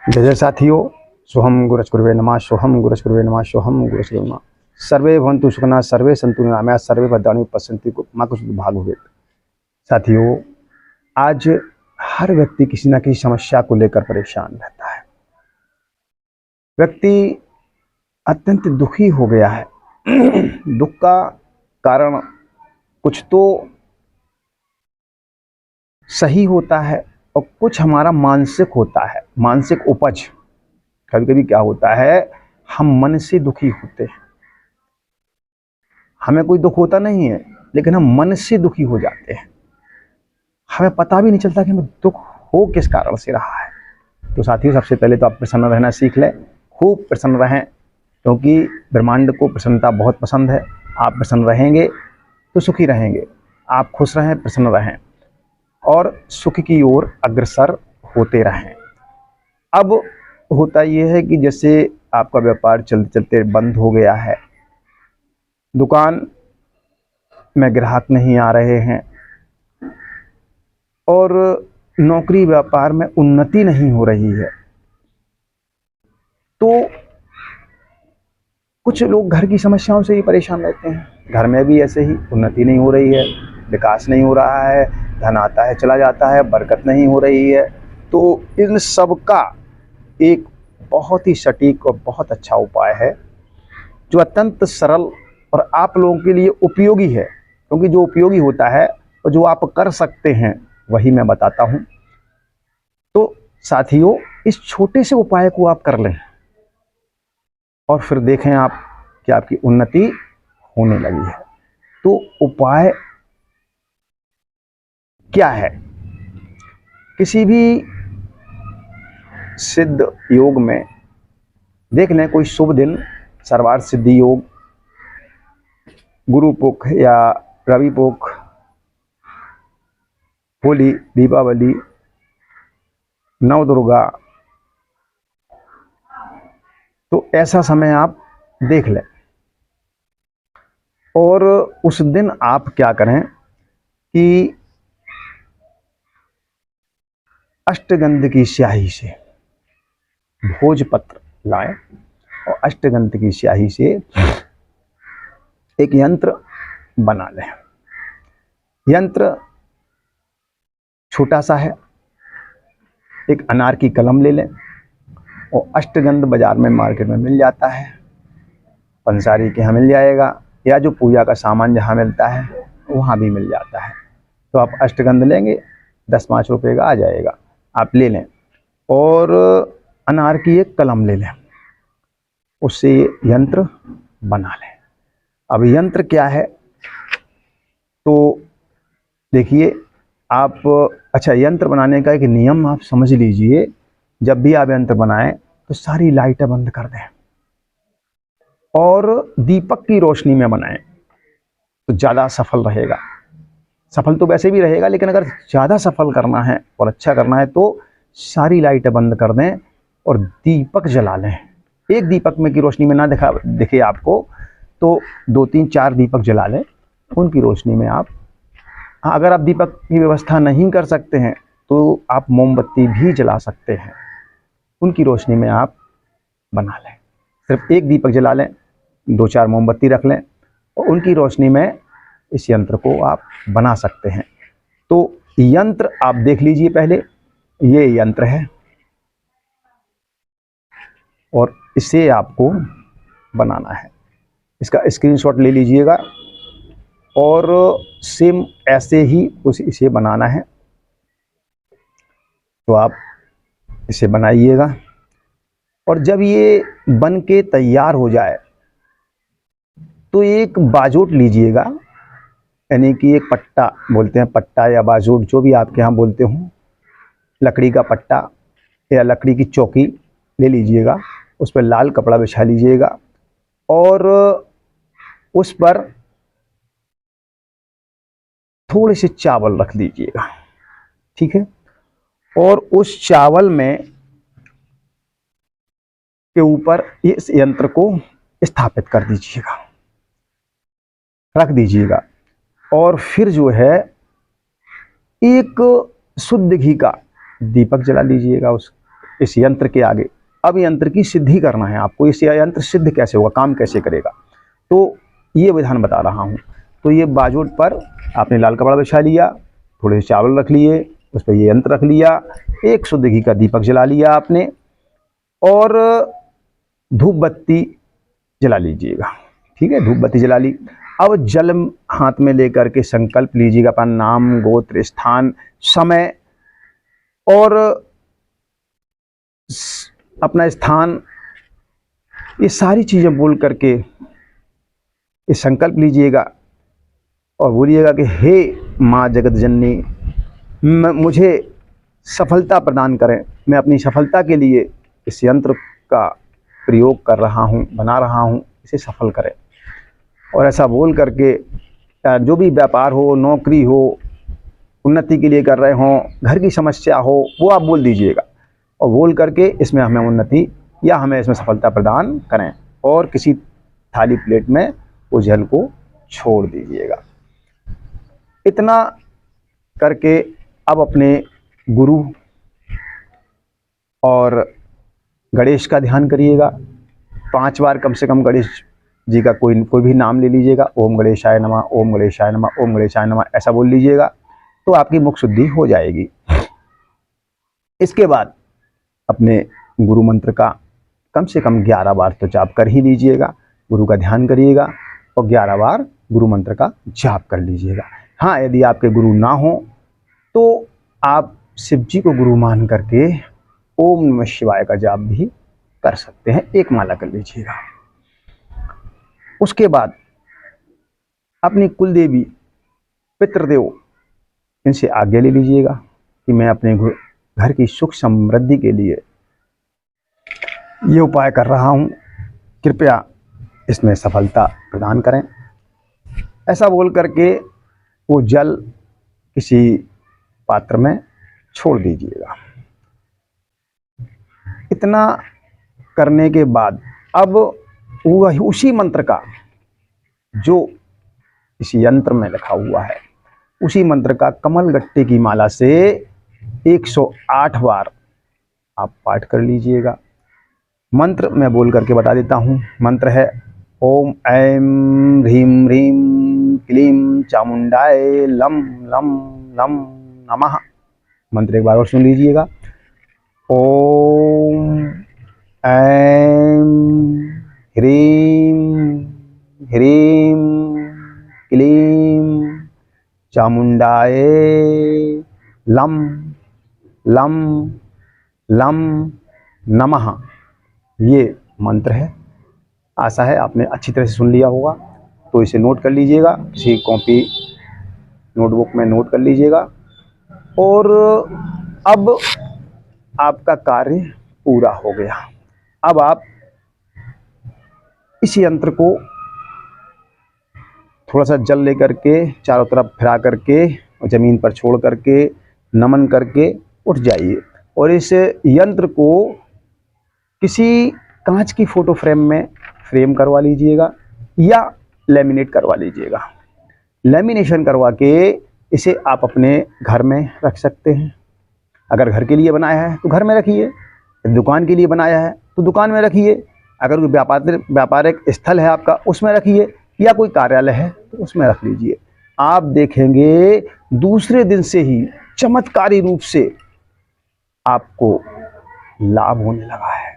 जय जय साथियों, सोहम गुरुश्गुरुवे नमः, सोहम गुरुश्गुरुवे नमः, सोहम गुरुश्गुरुवे नमः। सर्वे भवन्तु सुखिनः, सर्वे सन्तु निरामयाः, सर्वे भद्राणि पश्यन्तु मा कश्चित् दुर्भाग्यो भवेत्। साथियों, आज हर व्यक्ति किसी न किसी समस्या को लेकर परेशान रहता है। व्यक्ति अत्यंत दुखी हो गया है। दुख का कारण कुछ तो सही होता है और कुछ हमारा मानसिक होता है, मानसिक उपज। कभी कभी क्या होता है, हम मन से दुखी होते हैं। हमें कोई दुख होता नहीं है, लेकिन हम मन से दुखी हो जाते हैं। हमें पता भी नहीं चलता कि हमें दुख हो किस कारण से रहा है। तो साथियों, सबसे पहले तो आप प्रसन्न रहना सीख लें, खूब प्रसन्न रहें, क्योंकि ब्रह्मांड को प्रसन्नता बहुत पसंद है। आप प्रसन्न रहेंगे तो सुखी रहेंगे। आप खुश रहें, प्रसन्न रहें और सुख की ओर अग्रसर होते रहें। अब होता यह है कि जैसे आपका व्यापार चलते चलते बंद हो गया है, दुकान में ग्राहक नहीं आ रहे हैं और नौकरी व्यापार में उन्नति नहीं हो रही है, तो कुछ लोग घर की समस्याओं से ही परेशान रहते हैं। घर में भी ऐसे ही उन्नति नहीं हो रही है, विकास नहीं हो रहा है, धन आता है चला जाता है, बरकत नहीं हो रही है। तो इन सब का एक बहुत ही सटीक और बहुत अच्छा उपाय है, जो अत्यंत सरल और आप लोगों के लिए उपयोगी है। क्योंकि जो उपयोगी होता है और जो आप कर सकते हैं वही मैं बताता हूं। तो साथियों, इस छोटे से उपाय को आप कर लें और फिर देखें आप कि आपकी उन्नति होने लगी है। तो उपाय क्या है? किसी भी सिद्ध योग में देख लें, कोई शुभ दिन, सर्वार्थ सिद्धि योग, गुरु पुख या रवि पुख, होली, दीपावली, नवदुर्गा, तो ऐसा समय आप देख लें। और उस दिन आप क्या करें कि अष्टगंध की स्याही से भोजपत्र लाएं और अष्टगंध की स्याही से एक यंत्र बना लें। यंत्र छोटा सा है, एक अनार की कलम ले लें और अष्टगंध बाजार में मार्केट में मिल जाता है, पंसारी के यहाँ मिल जाएगा, या जो पूजा का सामान जहाँ मिलता है वहाँ भी मिल जाता है। तो आप अष्टगंध लेंगे, 10-5 रुपये का आ जाएगा, आप ले लें। और अनार की एक कलम ले लें, उससे यंत्र बना लें। अब यंत्र क्या है तो देखिए आप, अच्छा, यंत्र बनाने का एक नियम आप समझ लीजिए। जब भी आप यंत्र बनाएं तो सारी लाइटें बंद कर दें और दीपक की रोशनी में बनाएं, तो ज़्यादा सफल रहेगा। सफल तो वैसे भी रहेगा, लेकिन अगर ज़्यादा सफल करना है और अच्छा करना है तो सारी लाइटें बंद कर दें और दीपक जला लें। एक दीपक में की रोशनी में ना दिखे आपको, तो 2-3-4 दीपक जला लें। उनकी रोशनी में आप, अगर आप दीपक की व्यवस्था नहीं कर सकते हैं तो आप मोमबत्ती भी जला सकते हैं। उनकी रोशनी में आप बना लें। सिर्फ एक दीपक जला लें, 2-4 मोमबत्ती रख लें और उनकी रोशनी में इस यंत्र को आप बना सकते हैं। तो यंत्र आप देख लीजिए, पहले ये यंत्र है और इसे आपको बनाना है। इसका स्क्रीनशॉट ले लीजिएगा और सेम ऐसे ही इसे बनाना है। तो आप इसे बनाइएगा और जब ये बन के तैयार हो जाए तो एक बाजूट लीजिएगा, यानी कि एक पट्टा बोलते हैं, पट्टा या बाजूट जो भी आपके यहाँ बोलते हो, लकड़ी का पट्टा या लकड़ी की चौकी ले लीजिएगा। उस पर लाल कपड़ा बिछा लीजिएगा और उस पर थोड़े से चावल रख दीजिएगा, ठीक है। और उस चावल में के ऊपर इस यंत्र को स्थापित कर दीजिएगा, रख दीजिएगा। और फिर जो है एक शुद्ध घी का दीपक जला लीजिएगा उस इस यंत्र के आगे। अब यंत्र की सिद्धि करना है आपको, इस यंत्र सिद्ध कैसे होगा, काम कैसे करेगा, तो ये विधान बता रहा हूँ। तो ये बाजूट पर आपने लाल कपड़ा बिछा लिया, थोड़े से चावल रख लिए, उस पर ये यंत्र रख लिया, एक शुद्ध घी का दीपक जला लिया आपने, और धूप बत्ती जला लीजिएगा। ठीक है, धूप बत्ती जला ली। अब जल हाथ में लेकर के संकल्प लीजिएगा, अपना नाम, गोत्र, स्थान, समय और अपना स्थान, ये सारी चीजें बोल करके ये संकल्प लीजिएगा और बोलिएगा कि हे माँ जगत जननी, मुझे सफलता प्रदान करें, मैं अपनी सफलता के लिए इस यंत्र का प्रयोग कर रहा हूँ, बना रहा हूँ, इसे सफल करें। और ऐसा बोल करके जो भी व्यापार हो, नौकरी हो, उन्नति के लिए कर रहे हों, घर की समस्या हो, वो आप बोल दीजिएगा और बोल करके इसमें हमें उन्नति या हमें इसमें सफलता प्रदान करें, और किसी थाली प्लेट में उस जल को छोड़ दीजिएगा। इतना करके अब अपने गुरु और गणेश का ध्यान करिएगा। 5 बार कम से कम गणेश जी का कोई भी नाम ले लीजिएगा। ओम गणेशाय नमः, ओम गणेशाय नमः, ओम गणेशाय नमः, ऐसा बोल लीजिएगा तो आपकी मुख शुद्धि हो जाएगी। इसके बाद अपने गुरु मंत्र का कम से कम 11 बार तो जाप कर ही लीजिएगा। गुरु का ध्यान करिएगा और 11 बार गुरु मंत्र का जाप कर लीजिएगा। हाँ, यदि आपके गुरु ना हो तो आप शिव जी को गुरु मान करके ओम नमः शिवाय का जाप भी कर सकते हैं, एक माला कर लीजिएगा। उसके बाद अपनी कुल देवी, पितृदेव, इनसे आज्ञा ले लीजिएगा कि मैं अपने घर की सुख समृद्धि के लिए ये उपाय कर रहा हूँ, कृपया इसमें सफलता प्रदान करें। ऐसा बोल करके वो जल किसी पात्र में छोड़ दीजिएगा। इतना करने के बाद अब वही उसी मंत्र का जो इस यंत्र में लिखा हुआ है, उसी मंत्र का कमल गट्टे की माला से 108 बार आप पाठ कर लीजिएगा। मंत्र मैं बोल करके बता देता हूँ। मंत्र है ओम ऐं ह्रीं ह्रीं क्लीं चामुंडाय लं लं लं नमः। मंत्र एक बार और सुन लीजिएगा। ओम ऐं ह्रीं ह्रीं क्लीं चामुंडाय लं लं लं नमः। ये मंत्र है। आशा है आपने अच्छी तरह से सुन लिया होगा, तो इसे नोट कर लीजिएगा, किसी कॉपी नोटबुक में नोट कर लीजिएगा। और अब आपका कार्य पूरा हो गया। अब आप इस यंत्र को थोड़ा सा जल लेकर के चारों तरफ फिरा करके ज़मीन पर छोड़ करके नमन करके उठ जाइए और इस यंत्र को किसी कांच की फोटो फ्रेम में फ्रेम करवा लीजिएगा या लेमिनेट करवा लीजिएगा। लेमिनेशन करवा के इसे आप अपने घर में रख सकते हैं। अगर घर के लिए बनाया है तो घर में रखिए, दुकान के लिए बनाया है तो दुकान में रखिए, अगर कोई व्यापारिक स्थल है आपका उसमें रखिए, या कोई कार्यालय है तो उसमें रख लीजिए। आप देखेंगे दूसरे दिन से ही चमत्कारी रूप से आपको लाभ होने लगा है।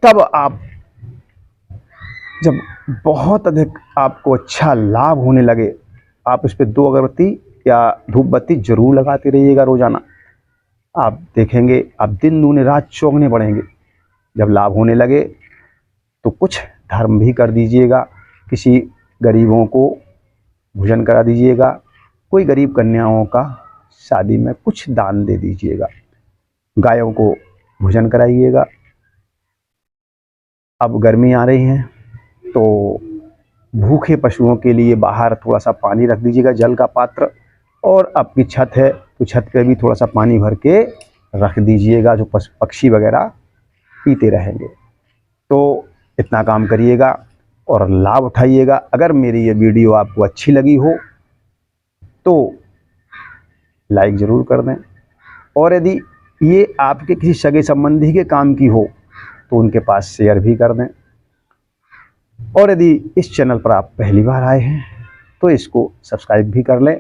तब आप जब बहुत अधिक आपको अच्छा लाभ होने लगे, आप इस पर 2 अगरबत्ती या धूप बत्ती जरूर लगाते रहिएगा रोजाना। आप देखेंगे आप दिन दूने रात चौगने बढ़ेंगे। जब लाभ होने लगे तो कुछ धर्म भी कर दीजिएगा, किसी गरीबों को भोजन करा दीजिएगा, कोई गरीब कन्याओं का शादी में कुछ दान दे दीजिएगा, गायों को भोजन कराइएगा। अब गर्मी आ रही है तो भूखे पशुओं के लिए बाहर थोड़ा सा पानी रख दीजिएगा, जल का पात्र, और आपकी छत है तो छत पे भी थोड़ा सा पानी भर के रख दीजिएगा, जो पक्षी वगैरह पीते रहेंगे। तो इतना काम करिएगा और लाभ उठाइएगा। अगर मेरी ये वीडियो आपको अच्छी लगी हो तो लाइक ज़रूर कर दें, और यदि ये आपके किसी सगे संबंधी के काम की हो तो उनके पास शेयर भी कर दें। और यदि इस चैनल पर आप पहली बार आए हैं तो इसको सब्सक्राइब भी कर लें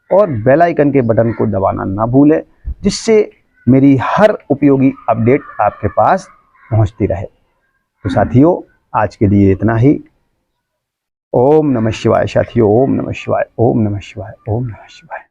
और बेल आइकन के बटन को दबाना ना भूलें, जिससे मेरी हर उपयोगी अपडेट आपके पास पहुंचती रहे। तो साथियों, आज के लिए इतना ही। ओम नमः शिवाय साथियों, ओम नमः शिवाय, ओम नमः शिवाय, ओम नमः शिवाय।